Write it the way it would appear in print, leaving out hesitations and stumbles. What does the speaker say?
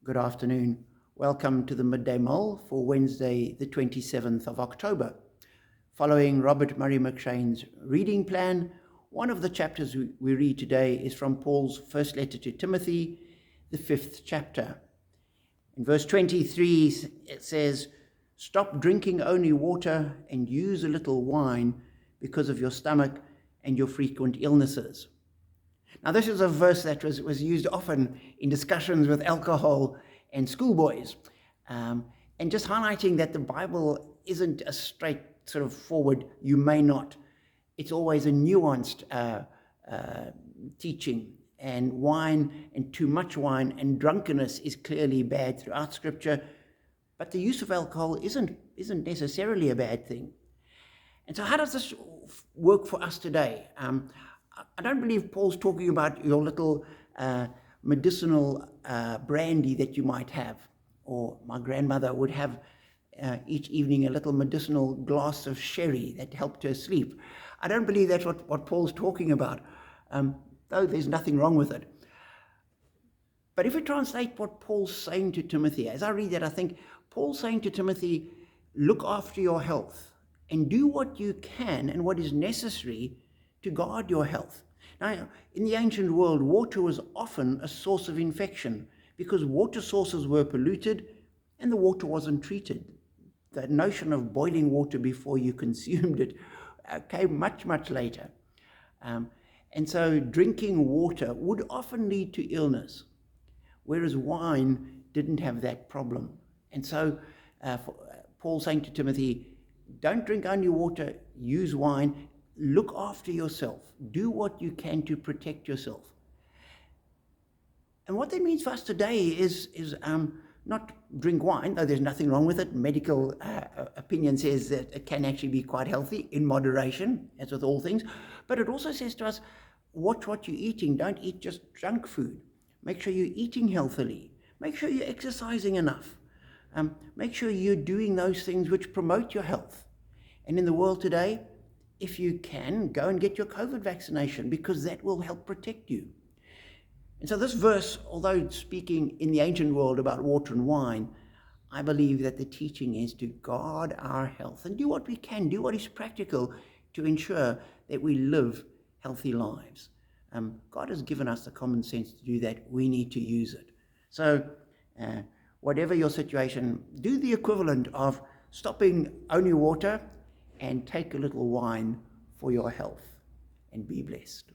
Good afternoon. Welcome to the Midday Mull for Wednesday, the 27th of October. Following Robert Murray McShane's reading plan, one of the chapters we read today is from Paul's first letter to Timothy, the 5th chapter. In verse 23, it says, "Stop drinking only water and use a little wine because of your stomach and your frequent illnesses." Now, this is a verse that was used often in discussions with alcohol and schoolboys, and just highlighting that the Bible isn't a straight sort of forward, you may not. It's always a nuanced teaching, and wine and too much wine and drunkenness is clearly bad throughout Scripture, but the use of alcohol isn't necessarily a bad thing. And so how does this work for us today? I don't believe Paul's talking about your little medicinal brandy that you might have, or my grandmother would have each evening a little medicinal glass of sherry that helped her sleep. I don't believe that's what Paul's talking about, though there's nothing wrong with it. But if we translate what Paul's saying to Timothy, as I read that, I think Paul's saying to Timothy, look after your health and do what you can and what is necessary to guard your health. Now, in the ancient world, water was often a source of infection because water sources were polluted and the water wasn't treated. The notion of boiling water before you consumed it came much, much later. And so drinking water would often lead to illness, whereas wine didn't have that problem. And so Paul's saying to Timothy, don't drink only water, use wine. Look after yourself. Do what you can to protect yourself. And what that means for us today is not drink wine, though there's nothing wrong with it. Medical opinion says that it can actually be quite healthy in moderation, as with all things. But it also says to us, watch what you're eating. Don't eat just junk food. Make sure you're eating healthily. Make sure you're exercising enough. Make sure you're doing those things which promote your health. And in the world today, if you can, go and get your COVID vaccination, because that will help protect you. And so this verse, although it's speaking in the ancient world about water and wine, I believe that the teaching is to guard our health and do what we can, do what is practical to ensure that we live healthy lives. God has given us the common sense to do that. We need to use it. So whatever your situation, do the equivalent of stopping only water and take a little wine for your health, and be blessed.